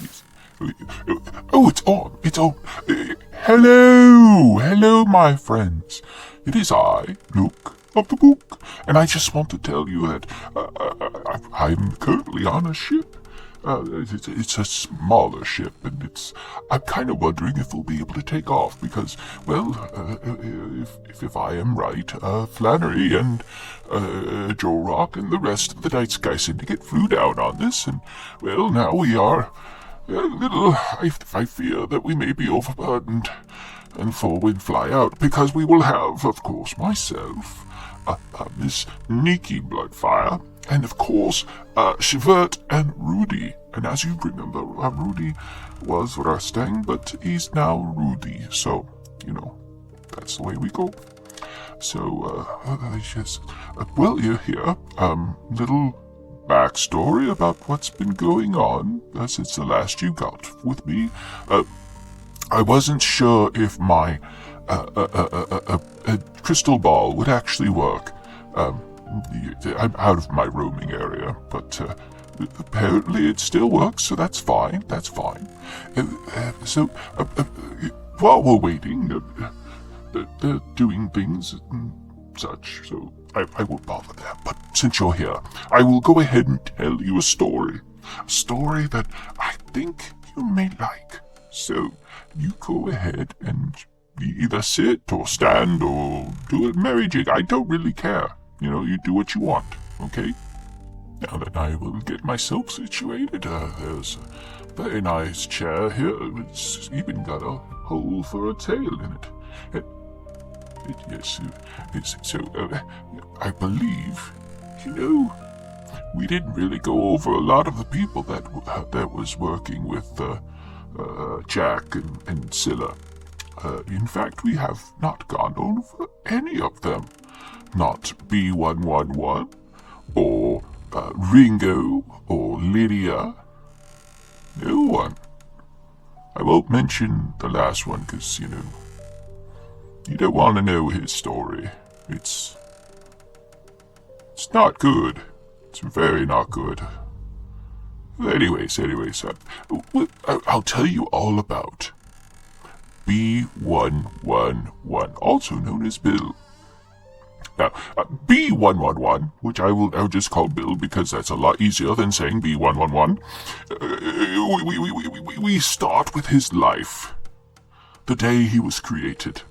Yes. Oh, it's on. It's on. Hello, my friends. It is I, Nook of the Book, and I just want to tell you that I'm currently on a ship. It's a smaller ship, and I'm kind of wondering if we'll be able to take off because, well, if I am right, Flannery and Joe Rock and the rest of the Night Sky Syndicate flew down on this, and, well, now we are a little. I fear that we may be overburdened and forward fly out because we will have, of course, myself, Miss Nikki Bloodfire, and of course, Chivert and Rudy. And as you remember, Rudy was Rustang, but he's now Rudy. So, that's the way we go. So, well, you're here. Little backstory about what's been going on since the last you got with me. I wasn't sure if my crystal ball would actually work. I'm out of my roaming area, but apparently it still works, so that's fine. So while we're waiting, they're doing things and such, so I won't bother them. But since you're here, I will go ahead and tell you a story that I think you may like. So you go ahead and either sit or stand or do a merry jig. I don't really care. You do what you want, okay? Now that I will get myself situated, there's a very nice chair here. It's even got a hole for a tail in it. Yes, I believe, we didn't really go over a lot of the people that was working with Jack and Scylla. In fact, we have not gone over any of them. Not B111, or Ringo, or Lydia. No one. I won't mention the last one because, you don't want to know his story. It's not good. It's very not good. Anyways, I'll tell you all about B111, also known as Bill. Now, B111, which I'll just call Bill because that's a lot easier than saying B111, we start with his life, the day he was created.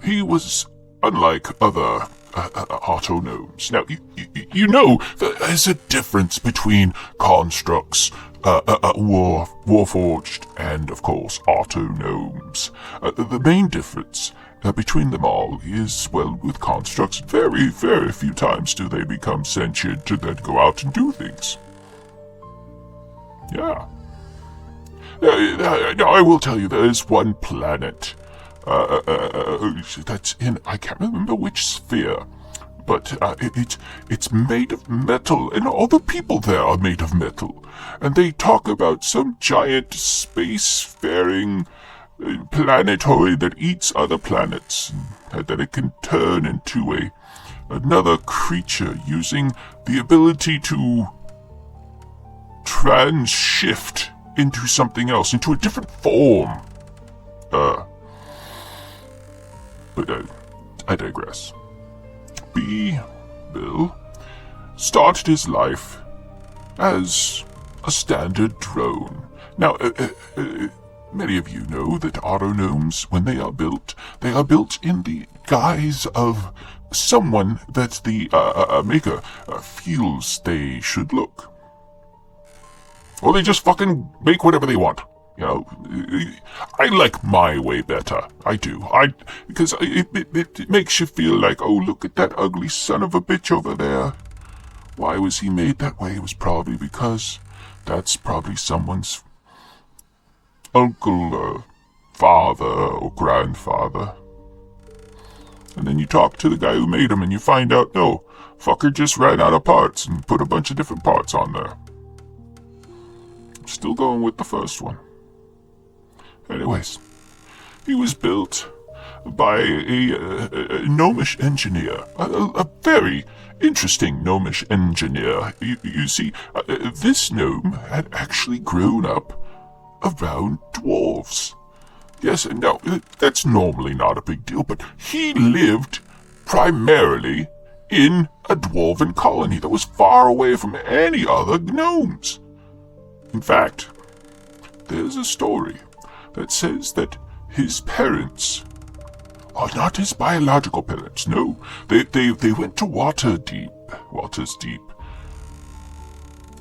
He was unlike other Autognomes. Now, there's a difference between constructs, Warforged, and, of course, Autognomes. The main difference between them all is, well, with constructs, very, very few times do they become sentient to then go out and do things. Yeah. I will tell you, there is one planet that's in, I can't remember which sphere, but it's made of metal, and all the people there are made of metal. And they talk about some giant space-faring planetoid that eats other planets, and that it can turn into another creature using the ability to trans-shift into something else, into a different form. But I digress. Bill started his life as a standard drone. Now, many of you know that Autognomes, when they are built in the guise of someone that the maker feels they should look. Or they just fucking make whatever they want. I like my way better. I do. Because it makes you feel like, oh, look at that ugly son of a bitch over there. Why was he made that way? It was probably because that's probably someone's uncle or father or grandfather. And then you talk to the guy who made him and you find out, no, fucker just ran out of parts and put a bunch of different parts on there. I'm still going with the first one. Anyways, he was built by a gnomish engineer, a very interesting gnomish engineer. You see, this gnome had actually grown up around dwarves. Yes, no, that's normally not a big deal, but he lived primarily in a dwarven colony that was far away from any other gnomes. In fact, there's a story that says that his parents are not his biological parents. No, they went to Water's Deep.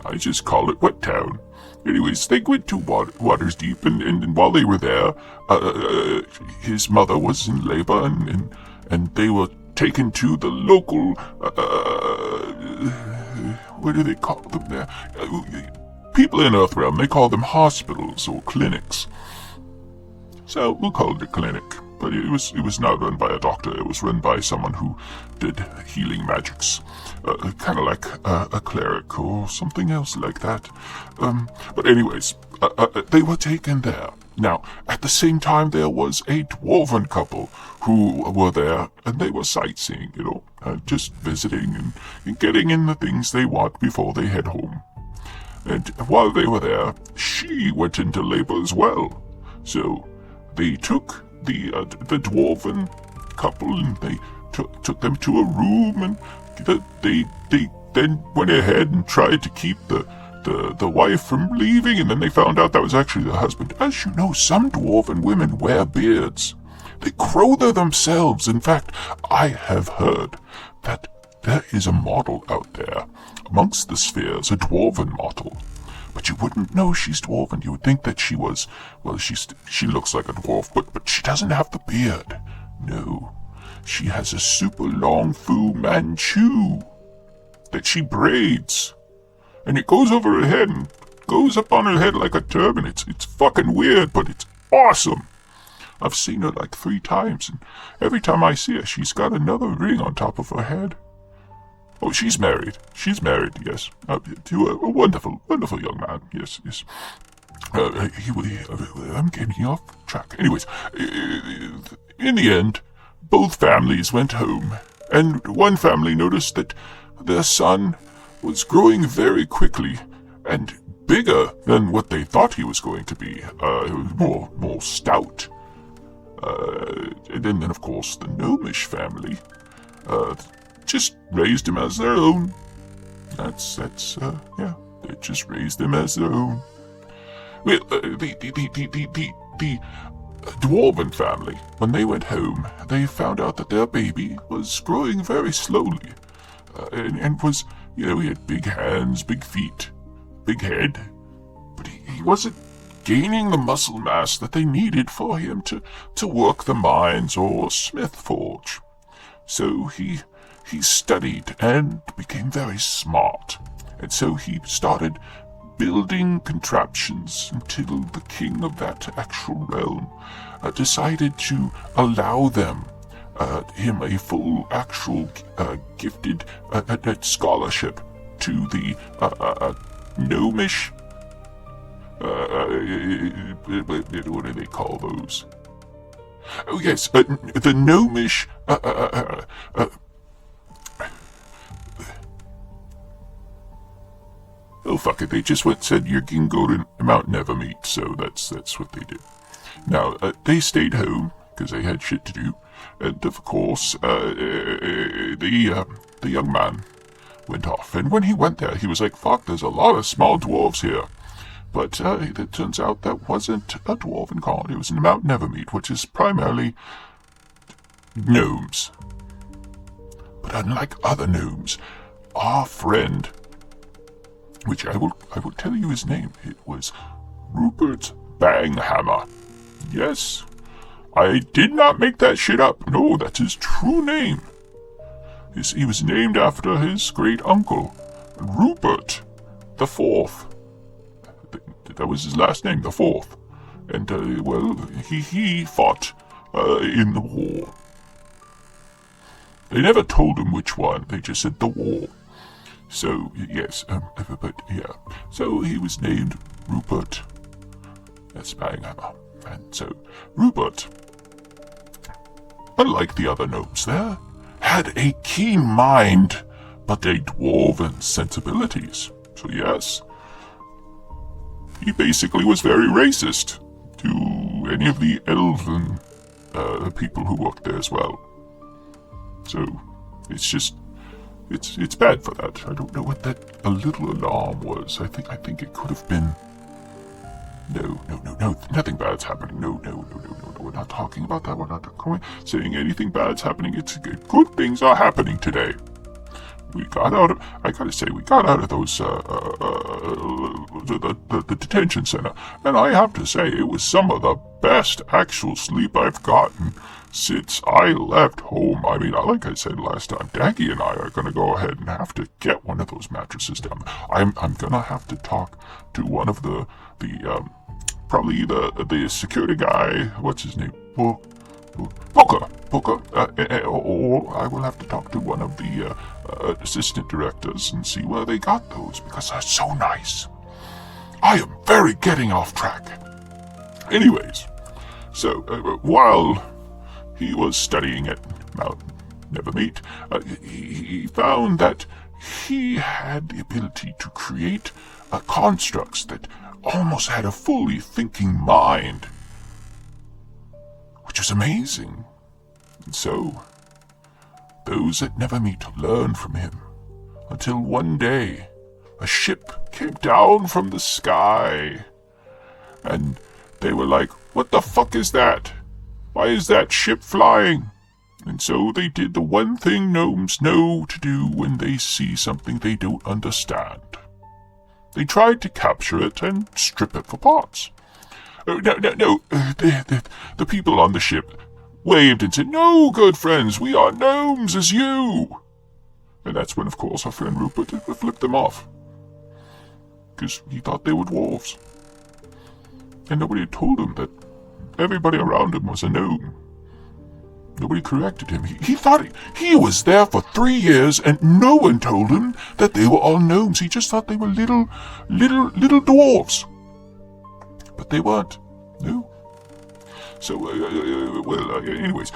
I just call it Wet Town. Anyways, they went to Water's Deep, and while they were there, his mother was in labor, and they were taken to the local, what do they call them there? People in Earthrealm, they call them hospitals or clinics. So we'll call it a clinic. But it was not run by a doctor. It was run by someone who did healing magics, kind of like a cleric or something else like that. But anyways, they were taken there. Now, at the same time, there was a dwarven couple who were there, and they were sightseeing, just visiting and getting in the things they want before they head home. And while they were there, she went into labor as well. So they took the dwarven couple, and they took them to a room, and they then went ahead and tried to keep the wife from leaving, and then they found out that was actually the husband. As you know, some dwarven women wear beards. They crowther themselves. In fact, I have heard that there is a model out there amongst the spheres, a dwarven model. But you wouldn't know she's dwarven. You would think that she was, well, she looks like a dwarf, but she doesn't have the beard. No, she has a super long Fu Manchu that she braids. And it goes over her head and goes up on her head like a turban. It's fucking weird, but it's awesome. I've seen her like 3 times, and every time I see her, she's got another ring on top of her head. Oh, she's married. She's married, yes, to a wonderful, wonderful young man. Yes. I'm getting off track. Anyways, in the end, both families went home, and one family noticed that their son was growing very quickly and bigger than what they thought he was going to be. More stout. And then, of course, the gnomish family just raised him as their own. That's they just raised him as their own. Well, the dwarven family, when they went home, they found out that their baby was growing very slowly, and was, he had big hands, big feet, big head, but he wasn't gaining the muscle mass that they needed for him to work the mines or smith forge. So he studied and became very smart, and so he started building contraptions until the king of that actual realm decided to allow him a full actual gifted scholarship to the gnomish, what do they call those? Oh yes, the gnomish oh fuck it, they just said you can go to Mount Nevermeet, so that's what they did. Now, they stayed home, because they had shit to do, and of course, the young man went off, and when he went there, he was like, fuck, there's a lot of small dwarves here. But it turns out that wasn't a dwarven colony, it was in Mount Nevermeet, which is primarily gnomes. But unlike other gnomes, our friend, which I will tell you his name, it was Rupert Banghammer. Yes, I did not make that shit up. No, that's his true name. He was named after his great uncle, Rupert the Fourth. That was his last name, the Fourth. And, he fought in the war. They never told him which one, they just said the war. So, yes, but yeah. So he was named Rupert Banghammer. And so, Rupert, unlike the other gnomes there, had a keen mind but a dwarven sensibilities. So yes, he basically was very racist to any of the elven people who worked there as well. So it's bad for that. I don't know what that a little alarm was. I think it could have been. No, nothing bad's happening. No, we're not talking about that. We're not saying anything bad's happening. It's good things are happening today. We got out of those, the detention center, and I have to say it was some of the best actual sleep I've gotten since I left home. I mean, like I said last time, Daggy and I are going to go ahead and have to get one of those mattresses down. I'm going to have to talk to one of the security guy, what's his name? Booker, or I will have to talk to one of the assistant directors and see where they got those, because they're so nice. I am very getting off track. Anyways, so while he was studying at Mount Nevermeet, he found that he had the ability to create constructs that almost had a fully thinking mind, which was amazing. And so, those at Nevermeet learned from him, until one day, a ship came down from the sky, and they were like, "What the fuck is that? Why is that ship flying?" And so they did the one thing gnomes know to do when they see something they don't understand. They tried to capture it and strip it for parts. The people on the ship waved and said, "No, good friends, we are gnomes as you." And that's when, of course, our friend Rupert flipped them off, because he thought they were dwarves. And nobody had told him that everybody around him was a gnome. Nobody corrected him. He thought he was there for 3 years, and no one told him that they were all gnomes. He just thought they were little dwarves. But they weren't. No. So, anyways,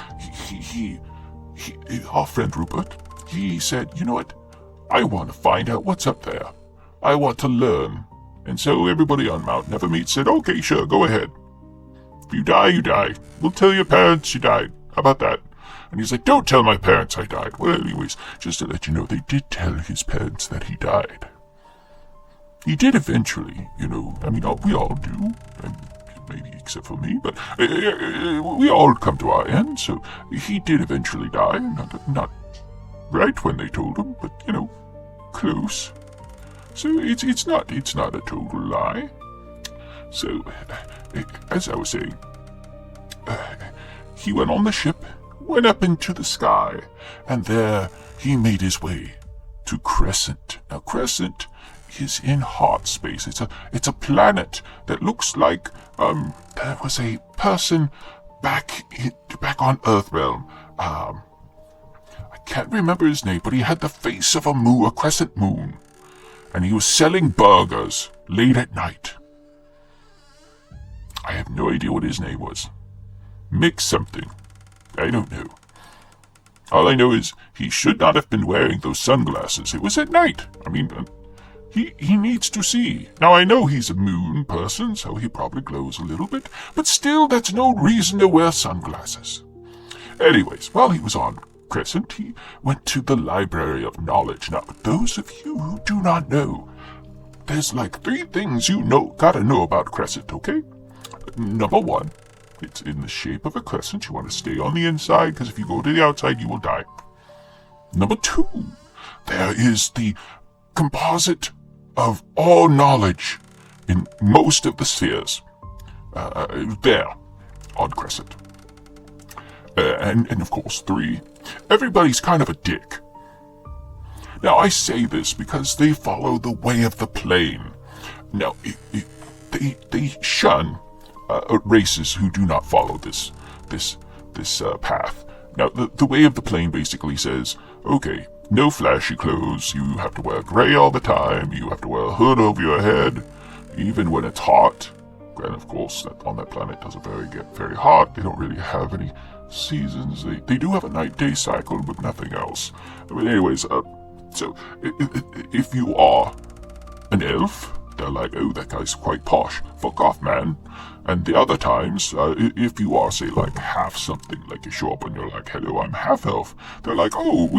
our friend Rupert, he said, "You know what? I want to find out what's up there. I want to learn." And so everybody on Mount Nevermeet said, "Okay, sure, go ahead. If you die, you die. We'll tell your parents you died. How about that?" And he's like, "Don't tell my parents I died." Well, anyways, just to let you know, they did tell his parents that he died. He did eventually, I mean, we all do, maybe except for me, but we all come to our end, so he did eventually die, not right when they told him, but, close. So it's not a total lie. So, as I was saying, he went on the ship, went up into the sky, and there he made his way to Crescent. Now, Crescent is in Heart Space. It's a planet that looks like there was a person back on Earthrealm. I can't remember his name, but he had the face of a crescent moon, and he was selling burgers late at night. I have no idea what his name was. Mick something. I don't know. All I know is he should not have been wearing those sunglasses. It was at night. I mean, he needs to see. Now, I know he's a moon person, so he probably glows a little bit, but still, that's no reason to wear sunglasses. Anyways, while he was on Crescent, he went to the Library of Knowledge. Now, those of you who do not know, there's like 3 things gotta know about Crescent, okay? Number 1, it's in the shape of a crescent. You want to stay on the inside, because if you go to the outside, you will die. Number 2, there is the composite of all knowledge in most of the spheres. There, on Crescent. And of course, 3, everybody's kind of a dick. Now, I say this because they follow the way of the plane. Now, they shun races who do not follow this path. Now, the way of the plane basically says, okay, no flashy clothes, you have to wear gray all the time, you have to wear a hood over your head, even when it's hot. And of course, on that planet doesn't get very hot. They don't really have any seasons. They do have a night-day cycle, but nothing else. But anyways, So, if you are an elf, they're like, oh, that guy's quite posh. Fuck off, man. And the other times, if you are, say, like half something, like you show up and you're like, hello, I'm half elf, they're like, oh,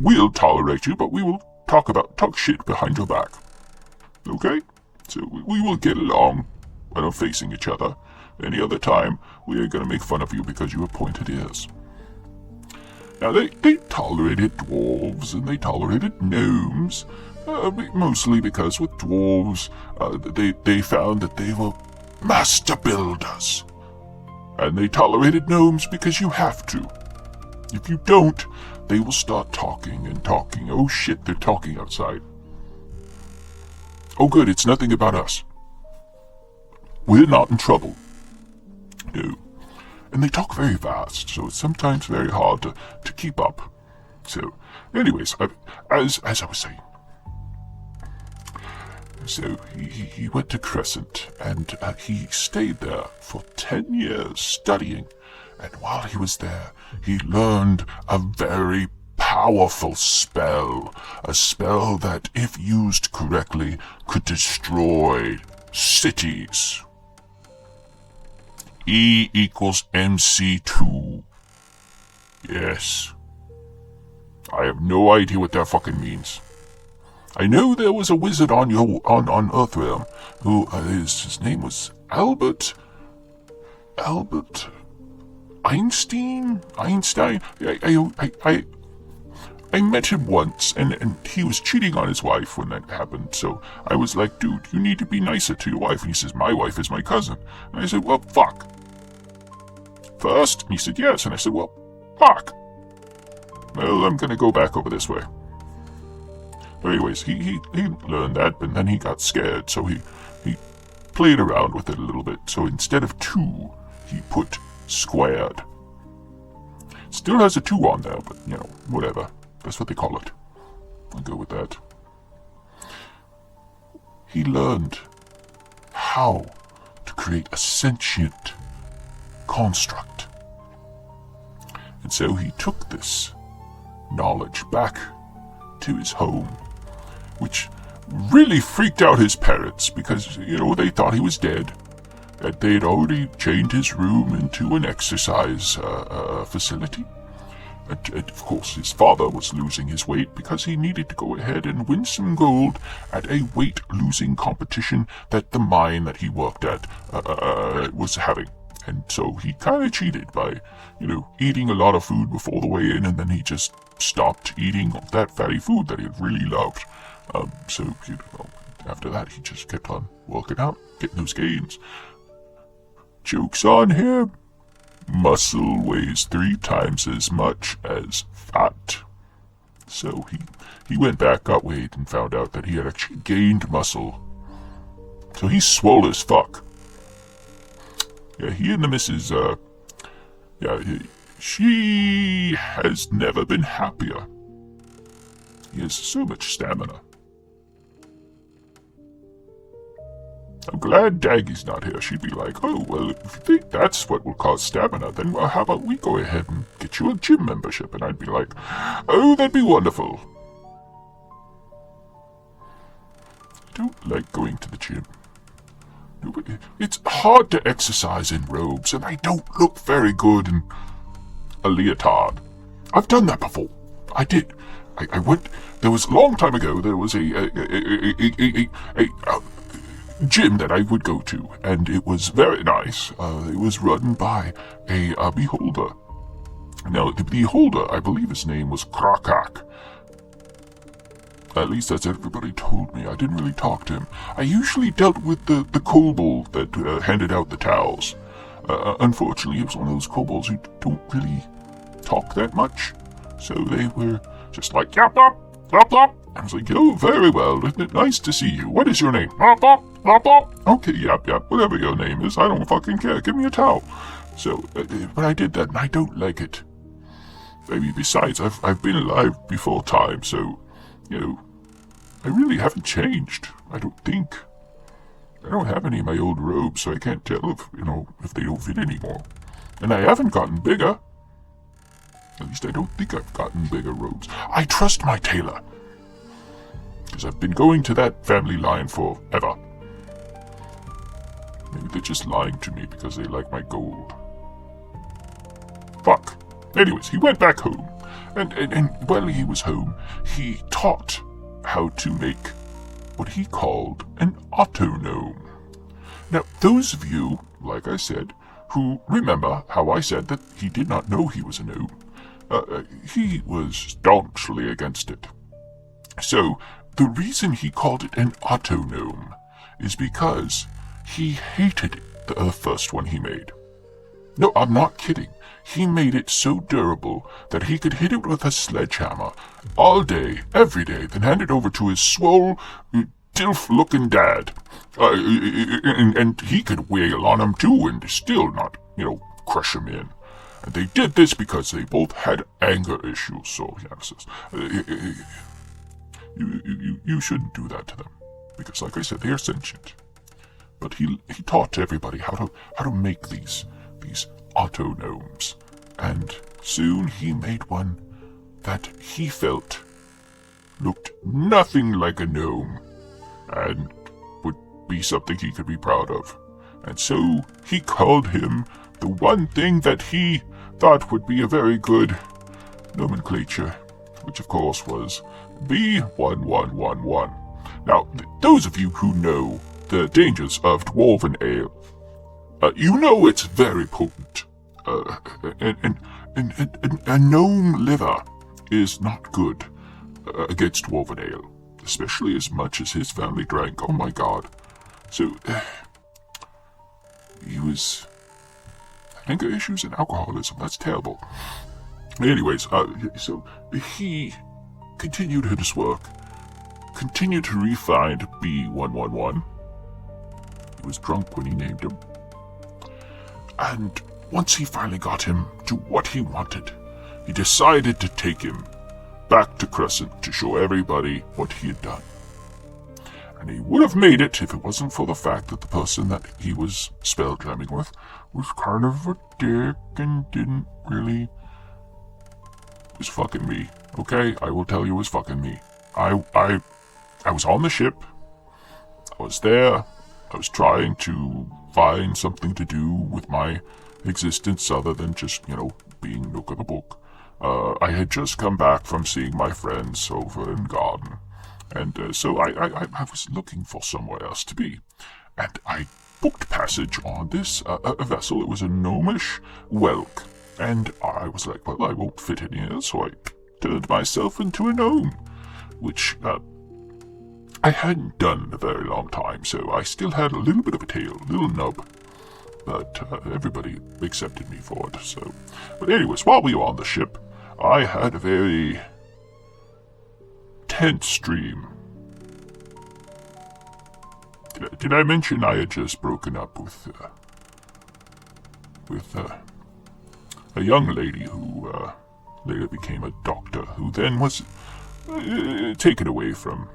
we'll tolerate you, but we will talk shit behind your back. Okay? So we will get along when we're facing each other. Any other time, we are going to make fun of you because you have pointed ears. Now, they tolerated dwarves and they tolerated gnomes, mostly because with dwarves, they found that they were master builders. And they tolerated gnomes because you have to. If you don't, they will start talking and talking. Oh shit, they're talking outside. Oh good, it's nothing about us. We're not in trouble. No. And they talk very fast, so it's sometimes very hard to keep up. So, anyways, as I was saying, so he went to Crescent, and he stayed there for 10 years studying. And while he was there, he learned a very powerful spell. A spell that, if used correctly, could destroy cities. E equals MC2. Yes. I have no idea what that fucking means. I know there was a wizard on Earthrealm who his name was Albert Einstein. I met him once, and he was cheating on his wife when that happened. So I was like, dude, you need to be nicer to your wife. And he says, my wife is my cousin. And I said, well, fuck. First? And he said, yes. And I said, well, fuck. Well, I'm gonna go back over this way. But anyways, he learned that, but then he got scared, so he played around with it a little bit. So instead of 2, he put squared. Still has a 2 on there, but, whatever. That's what they call it. I'll go with that. He learned how to create a sentient construct. And so he took this knowledge back to his home, which really freaked out his parents because, they thought he was dead. That they'd already changed his room into an exercise facility. And of course, his father was losing his weight because he needed to go ahead and win some gold at a weight-losing competition that the mine that he worked at was having. And so he kind of cheated by, eating a lot of food before the weigh-in, and then he just stopped eating that fatty food that he really loved. So, after that, he just kept on working out, getting those gains. Joke's on him. Muscle weighs 3 times as much as fat. So he went back, got weighed, and found out that he had actually gained muscle. So he's swole as fuck. Yeah, he and the missus, she has never been happier. He has so much stamina. I'm glad Daggy's not here. She'd be like, oh, well, if you think that's what will cause stamina, then how about we go ahead and get you a gym membership? And I'd be like, oh, that'd be wonderful. I don't like going to the gym. It's hard to exercise in robes, and I don't look very good in a leotard. I've done that before. I did. I went. There was a long time ago. There was a gym that I would go to, and it was very nice. It was run by a beholder. Now, the beholder, I believe his name was Krakak. At least that's what everybody told me. I didn't really talk to him. I usually dealt with the kobold that handed out the towels. Unfortunately, it was one of those kobolds who don't really talk that much. So they were just like, yap, yap, yap, yap. I was like, oh, very well. Nice to see you. What is your name? Yap, yap, yap, yap. Okay, yap, yap. Whatever your name is, I don't fucking care. Give me a towel. So, but I did that, and I don't like it. I mean, besides, I've been alive before time, so, I really haven't changed. I don't think. I don't have any of my old robes, so I can't tell if they don't fit anymore. And I haven't gotten bigger. At least I don't think I've gotten bigger robes. I trust my tailor. because I've been going to that family line forever. Maybe they're just lying to me because they like my gold. Fuck. Anyways, he went back home, and while he was home, he taught how to make what he called an auto-gnome. Now, those of you, like I said, who remember how I said that he did not know he was a gnome, he was staunchly against it. So, the reason he called it an auto-gnome is because he hated the first one he made. No, I'm not kidding. He made it so durable that he could hit it with a sledgehammer all day, every day, then hand it over to his swole, dilf-looking dad. And he could wail on him too and still not, crush him in. And they did this because they both had anger issues, so says, you shouldn't do that to them. Because like I said, they are sentient. But he taught everybody how to make these auto-gnomes. And soon he made one that he felt looked nothing like a gnome and would be something he could be proud of. And so he called him the one thing that he thought would be a very good nomenclature, which of course was B1111. Now, those of you who know the dangers of dwarven ale, you know it's very potent. And a gnome liver is not good against dwarven ale, especially as much as his family drank. Oh my god. So, he was anger issues and alcoholism. That's terrible. Anyways, so he continued his work, continued to refine B111. He was drunk when he named him. And once he finally got him to what he wanted, he decided to take him back to Crescent to show everybody what he had done. And he would have made it if it wasn't for the fact that the person that he was spell jamming with was kind of a dick and didn't really... was fucking me. Okay? I will tell you, it was fucking me. I was on the ship. I was there. I was trying to find something to do with my existence other than just, being Nook of the book. I had just come back from seeing my friends over in Garden. And so I was looking for somewhere else to be. And I booked passage on this a vessel. It was a gnomish whelk. And I was like, well, I won't fit in here, so I turned myself into a gnome. Which I hadn't done in a very long time, so I still had a little bit of a tail, a little nub. But everybody accepted me for it, so... But anyways, while we were on the ship, I had a very tense dream. Did I mention I had just broken up with a young lady who later became a doctor, who then was taken away from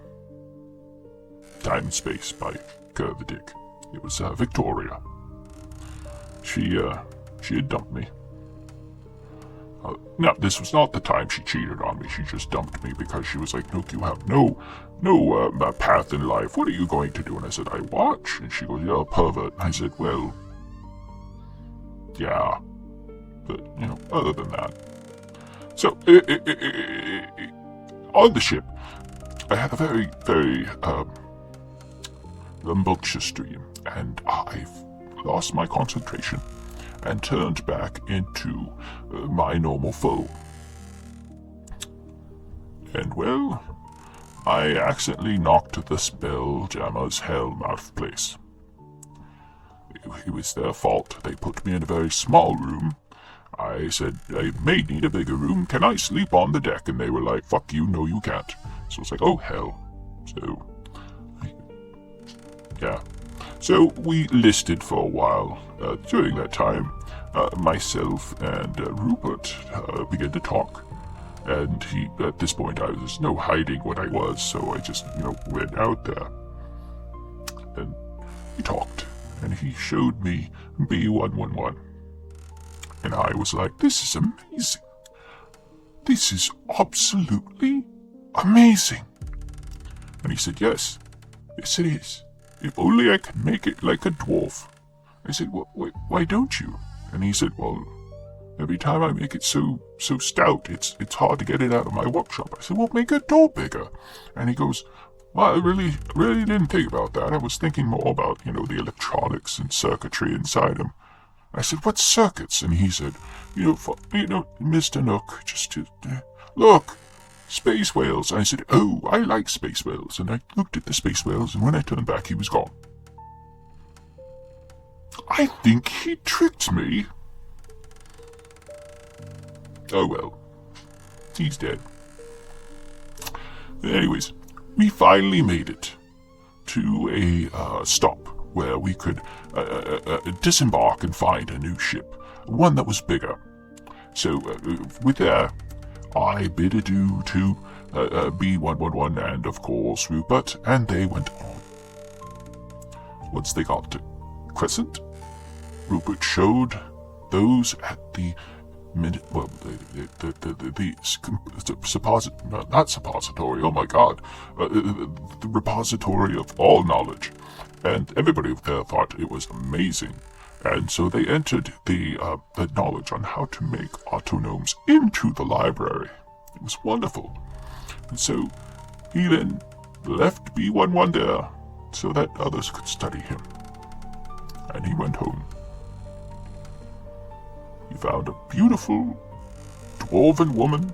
time and space by Kerr the Dick. It was Victoria. She had dumped me. Now, this was not the time she cheated on me. She just dumped me because she was like, Nook, you have no path in life. What are you going to do? And I said, I watch. And she goes, you're a pervert. And I said, well, yeah. But, other than that. So, on the ship, I had a very, very rambunctious dream. And I lost my concentration and turned back into my normal foe. And well, I accidentally knocked the Spelljammer's helm out of place. It was their fault. They put me in a very small room. I said, I may need a bigger room. Can I sleep on the deck? And they were like, fuck you, no you can't. So it's like, oh hell. So, yeah. So we listed for a while. During that time, myself and Rupert began to talk. And at this point, there's no hiding what I was, so I just, went out there. And he talked, and he showed me B111. And I was like, this is amazing. This is absolutely amazing. And he said, yes, it is. If only I can make it like a dwarf. I said, well, why don't you? And he said, well, every time I make it so stout, it's hard to get it out of my workshop. I said, well, make it no bigger. And he goes, well, I really didn't think about that. I was thinking more about, the electronics and circuitry inside him. I said, what circuits? And he said, Mr. Nook, just to, look, space whales. And I said, oh, I like space whales. And I looked at the space whales, and when I turned back, he was gone. I think he tricked me. Oh well, he's dead. Anyways, we finally made it to a stop where we could disembark and find a new ship, one that was bigger. So with that, I bid adieu to B111 and of course Rupert, and they went on. Once they got to Crescent, Rupert showed those at the suppository. Oh my God, the repository of all knowledge, and everybody there thought it was amazing. And so they entered the knowledge on how to make autognomes into the library. It was wonderful. And so he then left B11 there so that others could study him. And he went home. He found a beautiful dwarven woman,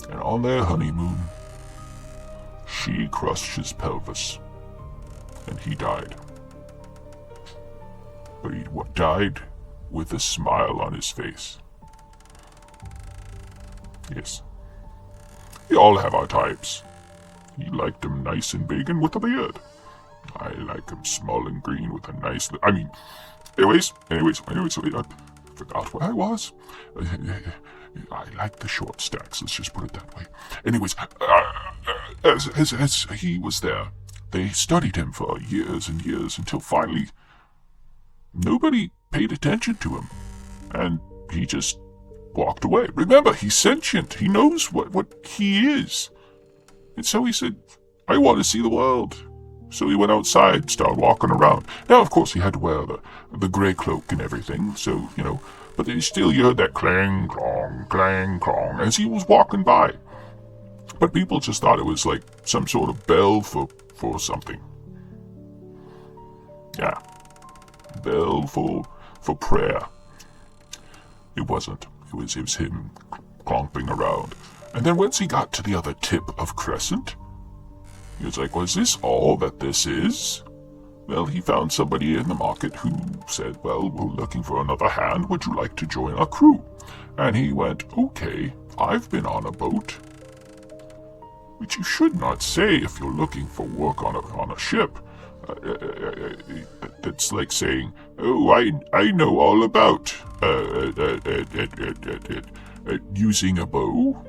and on their honeymoon, she crushed his pelvis, and he died. But he died with a smile on his face. Yes. We all have our types. He liked them nice and big and with a beard. I like him small and green with a nice... Anyways, I forgot where I was. I like the short stacks, let's just put it that way. Anyways, as he was there, they studied him for years and years until finally nobody paid attention to him, and he just walked away. Remember, he's sentient. He knows what he is. And so he said, I want to see the world. So he went outside, started walking around. Now, of course, he had to wear the grey cloak and everything, so, but still you heard that clang, clong, as he was walking by. But people just thought it was like some sort of bell for something. Yeah. Bell for prayer. It wasn't. It was him clomping around. And then once he got to the other tip of Crescent, he was like, was this all that this is? Well, he found somebody in the market who said, well, we're looking for another hand. Would you like to join our crew? And he went, okay, I've been on a boat. Which you should not say if you're looking for work on a ship. That's like saying, oh, I know all about using a bow.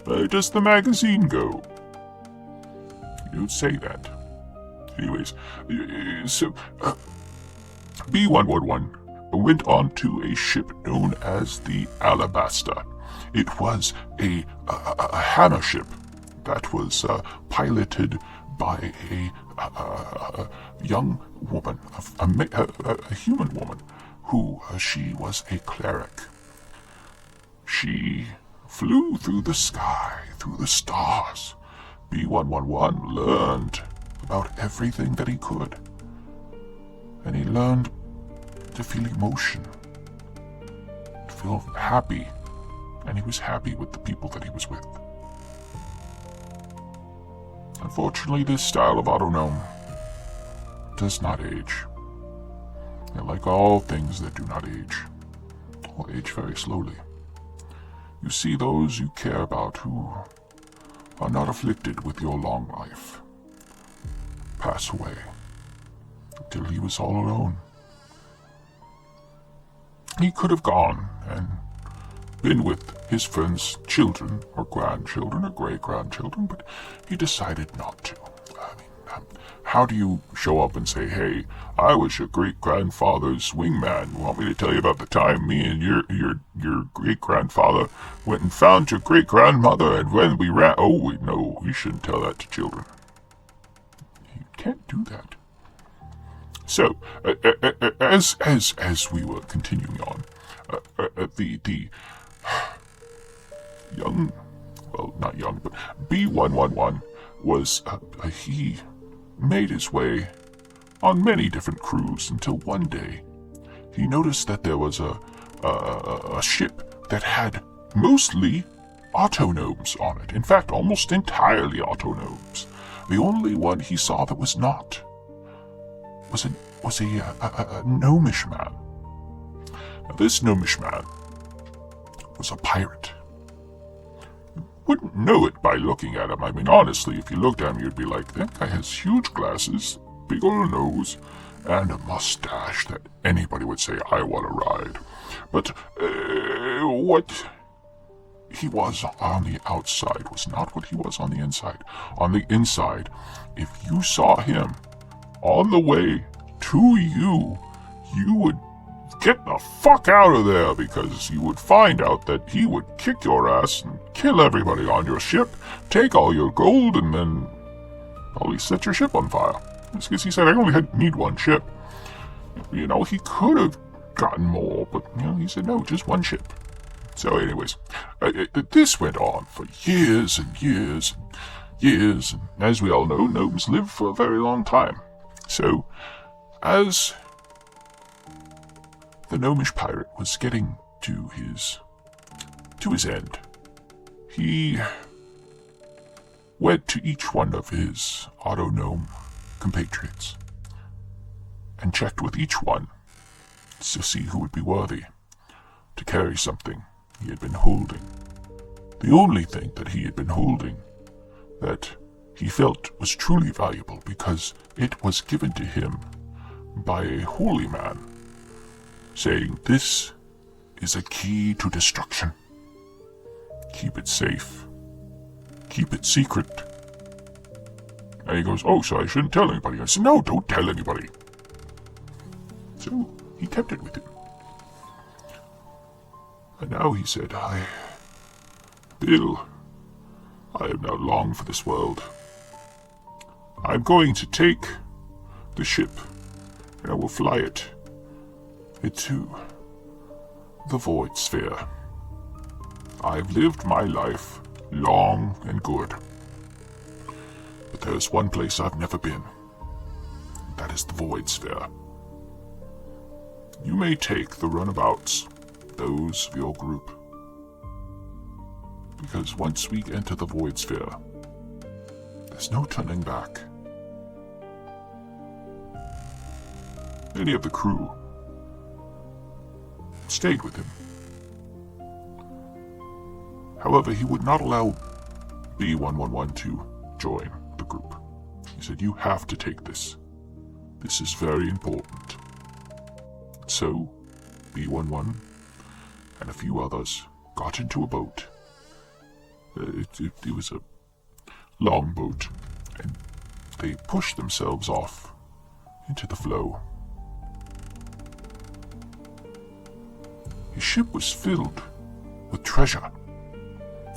Where does the magazine go? You don't say that. Anyways, so B111 went on to a ship known as the Alabaster. It was a hammer ship that was piloted by a young woman, a human woman, who she was a cleric. She flew through the sky, through the stars. B111 learned about everything that he could. And he learned to feel emotion, to feel happy, and he was happy with the people that he was with. Unfortunately, this style of autognome does not age. And like all things that do not age, will age very slowly. You see those you care about who are not afflicted with your long life pass away until he was all alone. He could have gone and been with his friends' children or grandchildren or great-grandchildren, but he decided not to. how do you show up and say, hey, I was your great-grandfather's wingman. You want me to tell you about the time me and your great-grandfather went and found your great-grandmother, and when we ran... Oh, no, we shouldn't tell that to children. You can't do that. So, as we were continuing on, the young, well, not young, but B111 was, he made his way on many different crews until one day he noticed that there was a ship that had mostly auto-gnomes on it. In fact, almost entirely auto-gnomes. The only one he saw that was not was a gnomish man. Now, this gnomish man was a pirate. You wouldn't know it by looking at him. I mean, honestly, if you looked at him, you'd be like, that guy has huge glasses, big old nose, and a mustache that anybody would say, I want to ride. But what he was on the outside was not what he was on the inside. On the inside, if you saw him on the way to you, you would get the fuck out of there, because you would find out that he would kick your ass and kill everybody on your ship, take all your gold, and then probably set your ship on fire. That's because he said, I only need one ship. You know, he could have gotten more, but, you know, he said, no, just one ship. So anyways, this went on for years and years and years, and as we all know, gnomes live for a very long time. So, as the gnomish pirate was getting to his end, he went to each one of his auto-gnome compatriots and checked with each one to see who would be worthy to carry something he had been holding. The only thing that he had been holding that he felt was truly valuable, because it was given to him by a holy man, saying, this is a key to destruction. Keep it safe. Keep it secret. And he goes, oh, so I shouldn't tell anybody. I said, no, don't tell anybody. So he kept it with him. And now he said, Bill, I am now long for this world. I'm going to take the ship, and I will fly it into the void sphere. I've lived my life long and good, but there's one place I've never been. That is the void sphere. You may take the runabouts, those of your group, because once we enter the void sphere, there's no turning back. Many of the crew stayed with him. However, he would not allow B111 to join the group. He said, you have to take this. This is very important. So, B11 and a few others got into a boat. It was a long boat, and they pushed themselves off into the flow. His ship was filled with treasure,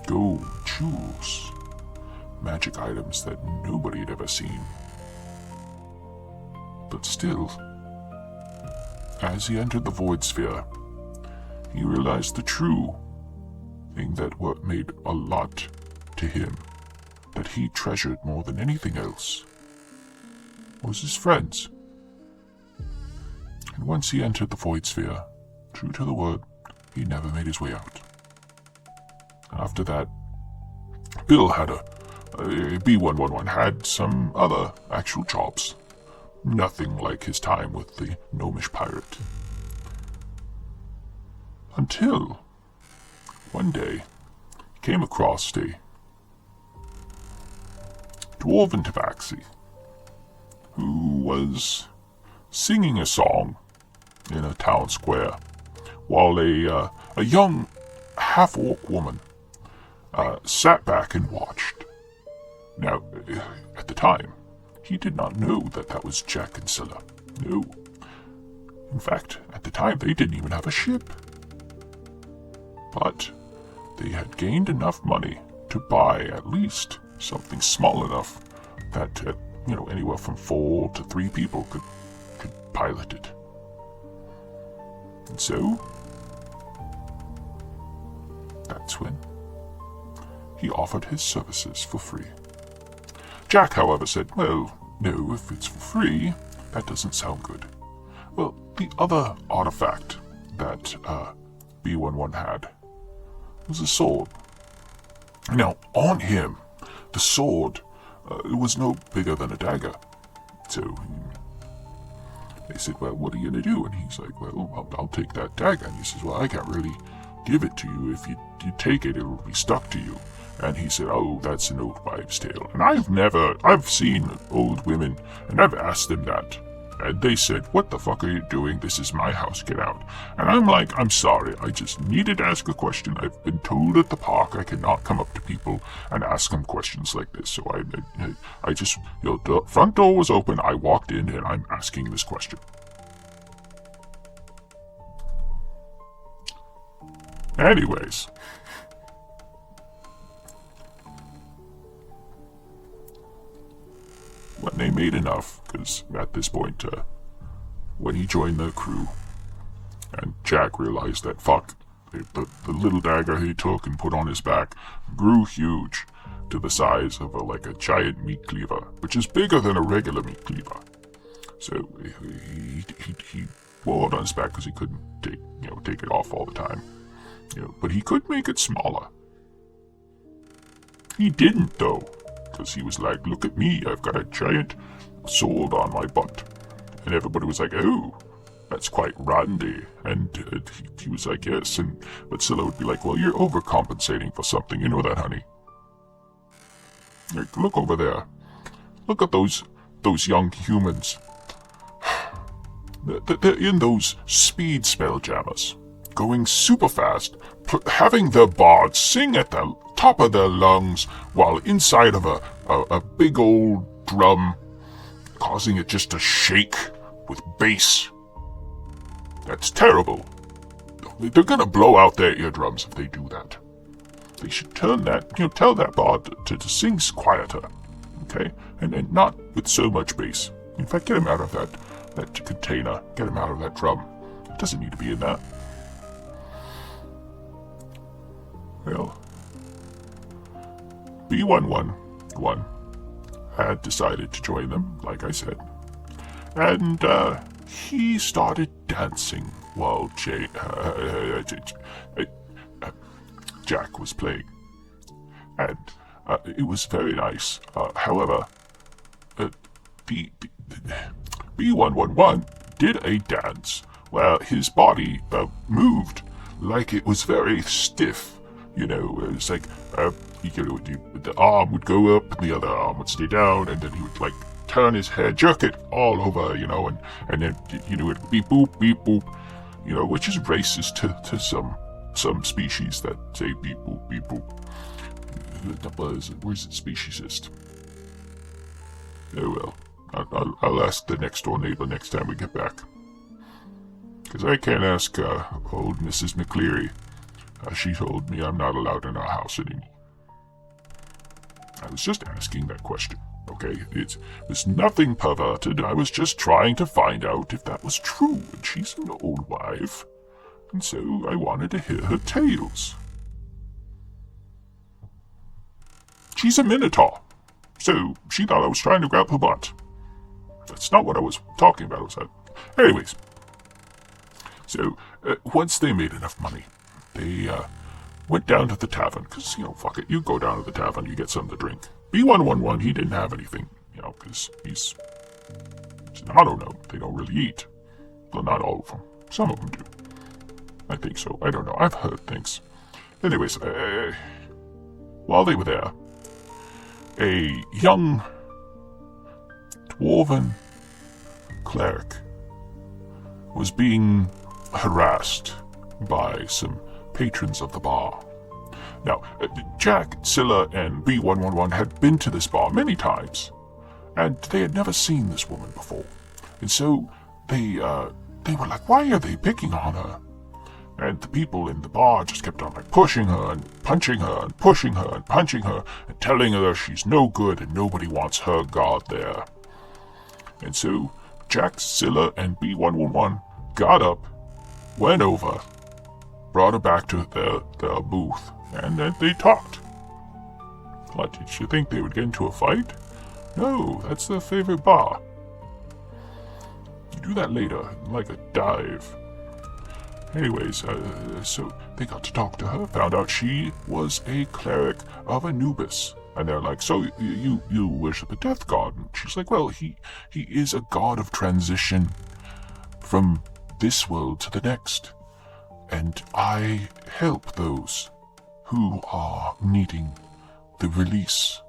gold, jewels, magic items that nobody had ever seen. But still, as he entered the void sphere, he realized the true thing that what made a lot to him, that he treasured more than anything else, was his friends. And once he entered the void sphere, true to the word, he never made his way out. After that, Bill had B111 had some other actual jobs. Nothing like his time with the gnomish pirate. Until one day he came across a dwarven tabaxi who was singing a song in a town square, while a young half-orc woman sat back and watched. Now, at the time, he did not know that that was Jack and Scylla. No. In fact, at the time, they didn't even have a ship. But they had gained enough money to buy at least something small enough that, anywhere from 4 to 3 people could pilot it. And so, that's when he offered his services for free. Jack, however, said, well, no, if it's for free, that doesn't sound good. Well, the other artifact that B11 had was a sword. Now, on him, the sword was no bigger than a dagger. So they said, well, what are you going to do? And he's like, well, I'll take that dagger. And he says, well, I can't really give it to you. If you take it, it'll be stuck to you. And he said, oh, that's an old wives' tale. And I've seen old women, and I've asked them that. And they said, what the fuck are you doing? This is my house, get out. And I'm like, I'm sorry, I just needed to ask a question. I've been told at the park I cannot come up to people and ask them questions like this. So I just, the front door was open, I walked in, and I'm asking this question. Anyways. When they made enough, because at this point, when he joined the crew, and Jack realized that, fuck, the little dagger he took and put on his back grew huge to the size of a giant meat cleaver, which is bigger than a regular meat cleaver. So he wore it on his back because he couldn't take it off all the time. But he could make it smaller. He didn't, though. Because he was like, look at me, I've got a giant sword on my butt. And everybody was like, oh, that's quite randy. And he was like, yes. But Scylla would be like, well, you're overcompensating for something. You know that, honey? Like, look over there. Look at those young humans. They're in those speed spell jammers. Going super fast, having their bards sing at the top of their lungs while inside of a big old drum, causing it just to shake with bass. That's terrible. They're gonna blow out their eardrums if they do that. They should turn that, tell that bard to sing quieter, okay? And not with so much bass. In fact, get him out of that container. Get him out of that drum. It doesn't need to be in that. Well, B111 had decided to join them, like I said, and he started dancing while Jack was playing, and it was very nice. However, B111 did a dance where his body moved like it was very stiff. It was like, the arm would go up and the other arm would stay down, and then he would turn his head, jerk it all over, and then it would beep boop, which is racist to some species that say beep boop, beep boop. Where's it speciesist? Oh well, I'll ask the next door neighbor next time we get back. Because I can't ask old Mrs. McCleary. She told me I'm not allowed in our house anymore. I was just asking that question, okay? It was nothing perverted. I was just trying to find out if that was true. And she's an old wife, and so I wanted to hear her tales. She's a minotaur, so she thought I was trying to grab her butt. That's not what I was talking about. Anyways, so once they made enough money, they went down to the tavern, because, fuck it, you go down to the tavern, you get something to drink. B111, he didn't have anything, because he's I don't know, they don't really eat. Well, not all of them. Some of them do. I think so, I don't know, I've heard things. Anyways, while they were there, a young dwarven cleric was being harassed by some patrons of the bar. Now, Jack, Scylla, and B111 had been to this bar many times, and they had never seen this woman before. And so they were like, why are they picking on her? And the people in the bar just kept on like pushing her and punching her and pushing her and punching her and telling her she's no good and nobody wants her god there. And so Jack, Zilla, and B111 got up, went over, brought her back to their booth, and then they talked. What, did you think they would get into a fight? No, that's their favorite bar. You do that later, like a dive. Anyways, so they got to talk to her, found out she was a cleric of Anubis. And they're like, so you worship a death god? And she's like, well, he is a god of transition from this world to the next. And I help those who are needing the release.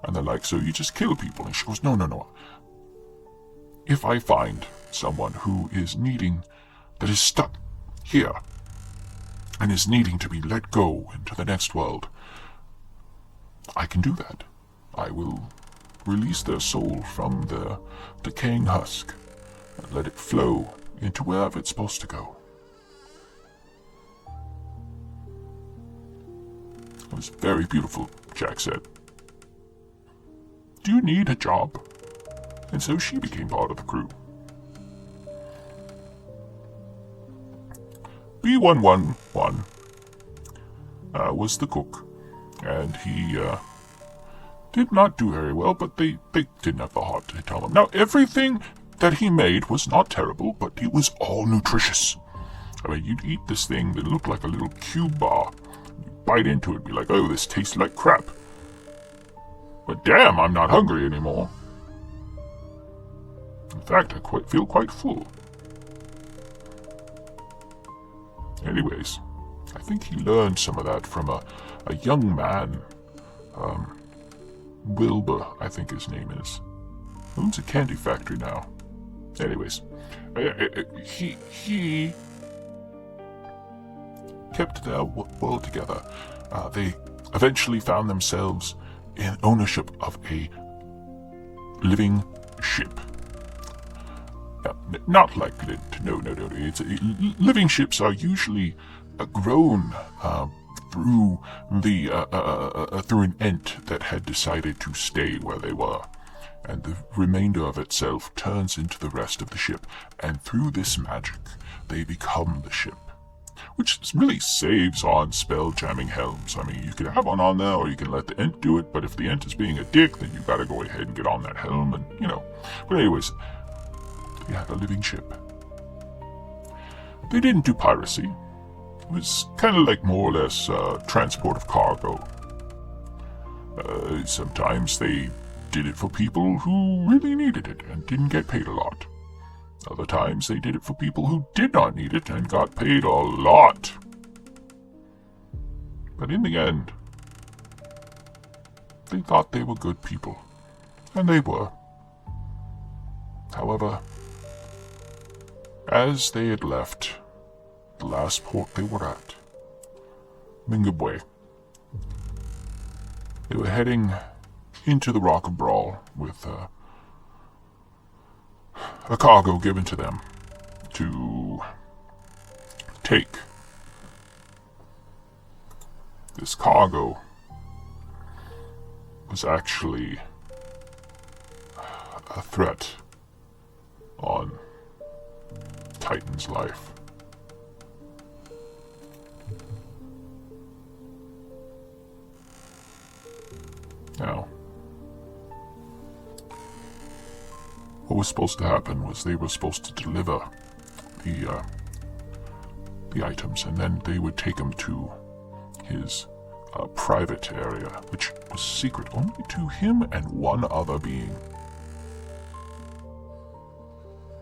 And they're like, so you just kill people? And she goes, no. If I find someone who is needing, that is stuck here, and is needing to be let go into the next world, I can do that. I will release their soul from their decaying husk and let it flow into wherever it's supposed to go. It was very beautiful, Jack said. Do you need a job? And so she became part of the crew. B111 was the cook, and he did not do very well, but they didn't have the heart to tell him. Now, everything that he made was not terrible, but it was all nutritious. I mean, you'd eat this thing that looked like a little cube bar. You'd bite into it and be like, oh, this tastes like crap. But damn, I'm not hungry anymore. In fact, I feel quite full. Anyways, I think he learned some of that from a young man, Wilbur, I think his name is. Owns a candy factory now. Anyways, he kept their world together. They eventually found themselves in ownership of a living ship. Not like it. No. It's living ships are usually grown through through an ent that had decided to stay where they were, and the remainder of itself turns into the rest of the ship, and through this magic they become the ship, which really saves on spell jamming helms. I mean, you can have one on there, or you can let the ent do it, but if the ent is being a dick, then you gotta go ahead and get on that helm, and But anyways, they had a living ship. They didn't do piracy. It was kind of like more or less transport of cargo. Sometimes they did it for people who really needed it and didn't get paid a lot. Other times they did it for people who did not need it and got paid a lot. But in the end, they thought they were good people. And they were. However, as they had left the last port they were at, Mingabwe, they were heading into the Rock of Brawl with a cargo given to them to take. This cargo was actually a threat on Titan's life. Now, what was supposed to happen was they were supposed to deliver the items, and then they would take them to his private area, which was secret only to him and one other being.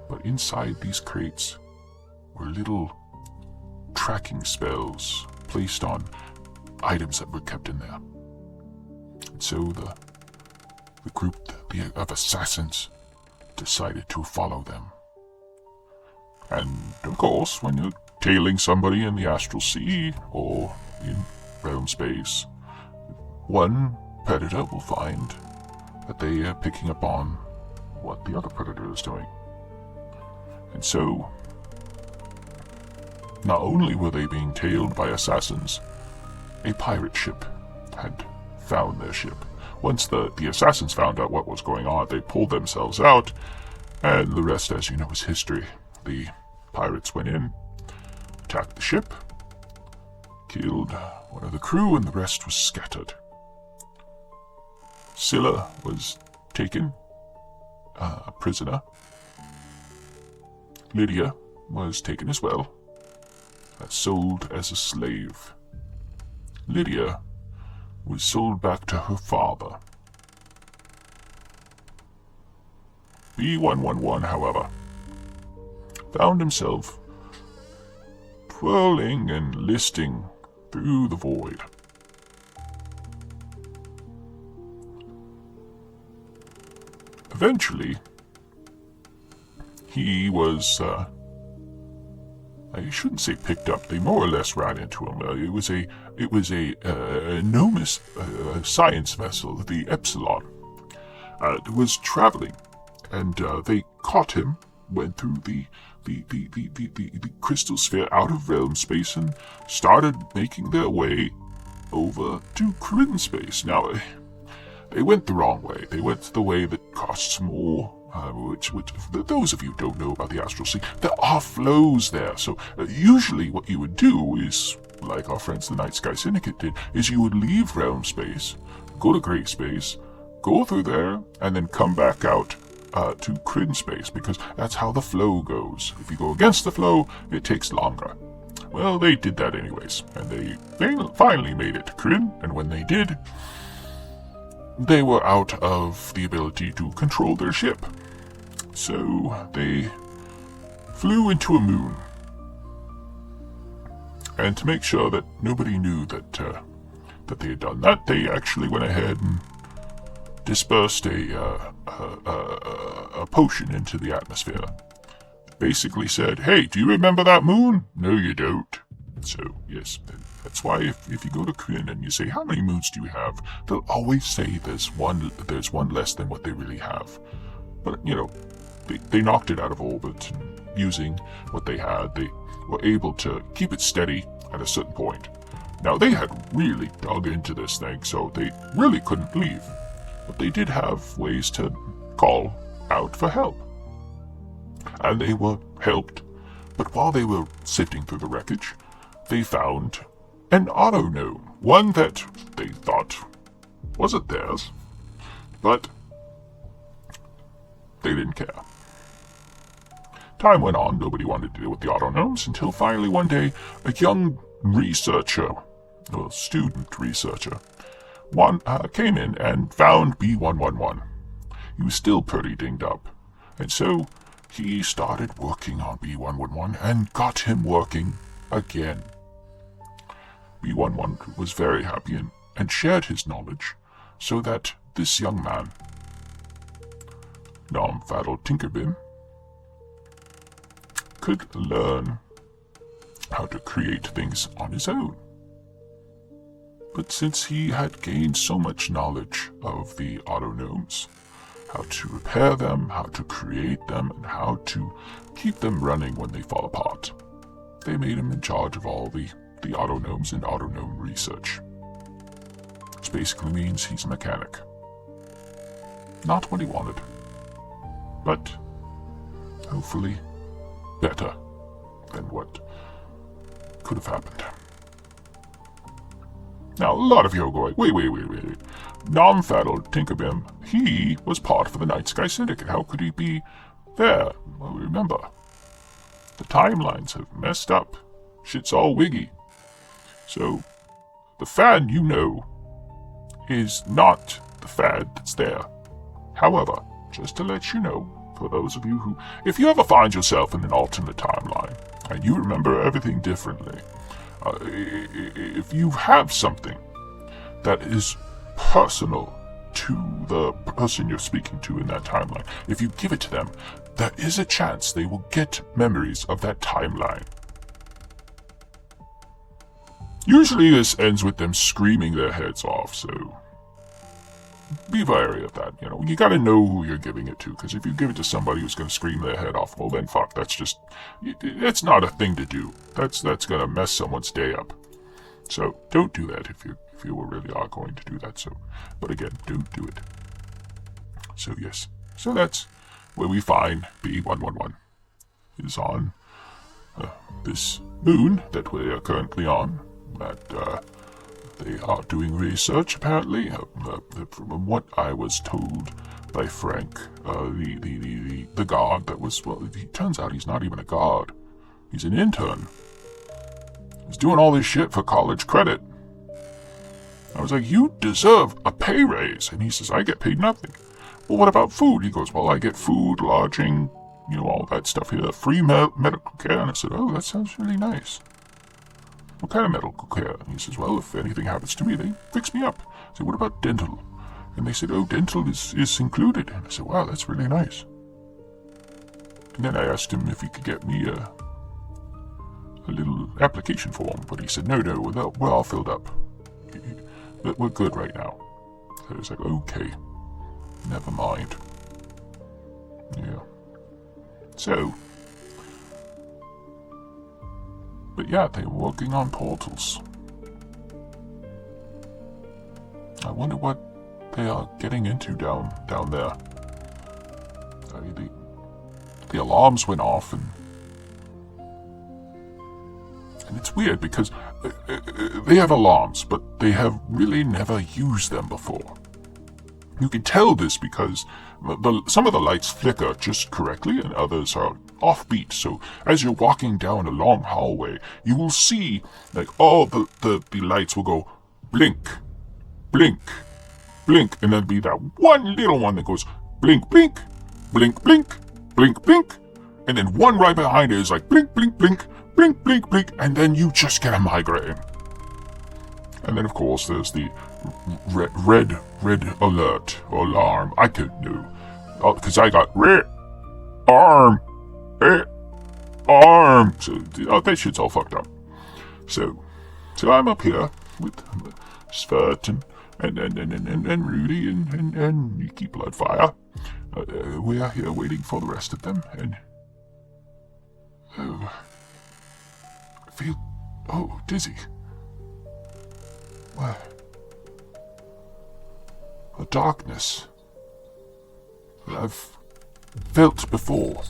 But inside these crates were little tracking spells placed on items that were kept in there. And so the group of assassins decided to follow them. And of course, when you're tailing somebody in the astral sea or in realm space, one predator will find that they are picking up on what the other predator is doing. And so, not only were they being tailed by assassins, a pirate ship had found their ship. Once the assassins found out what was going on, they pulled themselves out, and the rest, as you know, is history. The pirates went in, attacked the ship, killed one of the crew, and the rest was scattered. Scylla was taken a prisoner. Lydia was taken as well, sold as a slave. Lydia was sold back to her father. B111, however, found himself twirling and listing through the void. Eventually, he was, I shouldn't say picked up, they more or less ran into him. It was a Gnome science vessel, the Epsilon, was traveling, and they caught him, went through the crystal sphere out of realm space, and started making their way over to Kryn space. Now, they went the wrong way. They went the way that costs more, which those of you who don't know about the Astral Sea, there are flows there. So usually what you would do is, like our friends the Night Sky Syndicate did, is you would leave realm space, go to gray space, go through there, and then come back out to Kryn space, because that's how the flow goes. If you go against the flow, it takes longer. Well, they did that anyways, and they finally made it to Kryn, and when they did, they were out of the ability to control their ship. So they flew into a moon. And to make sure that nobody knew that they had done that, they actually went ahead and dispersed a potion into the atmosphere. Basically said, hey, do you remember that moon? No, you don't. So, yes, that's why if you go to Kryn and you say, how many moons do you have? They'll always say there's one less than what they really have. But, they knocked it out of orbit, and using what they had, they were able to keep it steady at a certain point. Now, they had really dug into this thing, so they really couldn't leave. But they did have ways to call out for help. And they were helped. But while they were sifting through the wreckage, they found an auto-gnome, one that they thought wasn't theirs, but they didn't care. Time went on, nobody wanted to deal with the auto-gnomes, until finally one day, a young researcher, or student researcher, came in and found B111. He was still pretty dinged up, and so he started working on B111 and got him working again. B111 was very happy and shared his knowledge, so that this young man, Gnome Tinkerbim, could learn how to create things on his own. But since he had gained so much knowledge of the auto-gnomes, how to repair them, how to create them, and how to keep them running when they fall apart, they made him in charge of all the auto-gnomes and auto-gnome research. Which basically means he's a mechanic. Not what he wanted, but hopefully better than what could have happened. Now, a lot of you are going, wait. Gnome Tinkerbim, he was part of the Night Sky Syndicate. How could he be there? Well, remember, the timelines have messed up. Shit's all wiggy. So, the Fad you know is not the Fad that's there. However, just to let you know, for those of you who, if you ever find yourself in an alternate timeline, and you remember everything differently, if you have something that is personal to the person you're speaking to in that timeline, if you give it to them, there is a chance they will get memories of that timeline. Usually this ends with them screaming their heads off, so be wary of that. You got to know who you're giving it to, because if you give it to somebody who's going to scream their head off, well then fuck, that's not a thing to do. That's going to mess someone's day up. So don't do that if you really are going to do that. But again, don't do it. So yes, so that's where we find B111 is on this moon that we are currently on. That they are doing research, apparently. From what I was told by Frank, the guard that was, well, it turns out he's not even a guard. He's an intern. He's doing all this shit for college credit. I was like, you deserve a pay raise. And he says, I get paid nothing. Well, what about food? He goes, well, I get food, lodging, all that stuff here, free medical care. And I said, oh, that sounds really nice. What kind of medical care? And he says, well, if anything happens to me, they fix me up. I said, what about dental? And they said, oh, dental is included. And I said, wow, that's really nice. And then I asked him if he could get me a little application form, but he said, no, we're all filled up. We're good right now. So I was like, okay, never mind. Yeah. So, but yeah, they were working on portals. I wonder what they are getting into down there. The alarms went off, and it's weird because they have alarms, but they have really never used them before. You can tell this because some of the lights flicker just correctly and others are offbeat. So as you're walking down a long hallway, you will see like all the lights will go blink, blink, blink, and then be that one little one that goes blink, blink, blink, blink, blink, blink, and then one right behind it is like blink, blink, blink, blink, blink, blink, and then you just get a migraine. And then of course there's the red alert or alarm. I don't know, because I got red arm. So that shit's all fucked up. So I'm up here with Svert and Rudy and Nikki Bloodfire. We are here waiting for the rest of them, and I feel dizzy. Why? A darkness that I've felt before.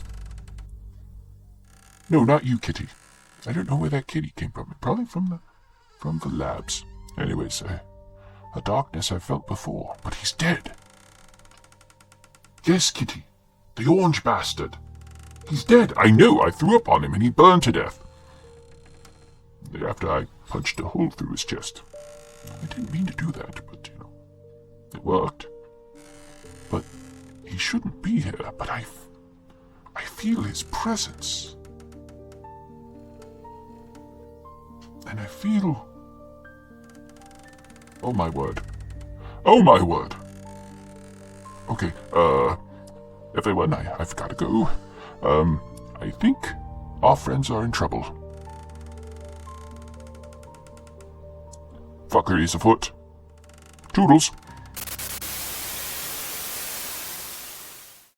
No, not you, Kitty. I don't know where that kitty came from. Probably from the labs. Anyways, a darkness I've felt before, but he's dead. Yes, Kitty, the orange bastard. He's dead. I know. I threw up on him and he burned to death. After I punched a hole through his chest. I didn't mean to do that, but it worked. But he shouldn't be here. But I feel his presence. And I feel... Oh my word. Oh my word. Okay, everyone, I've got to go. I think our friends are in trouble. Fuckery is afoot. Toodles.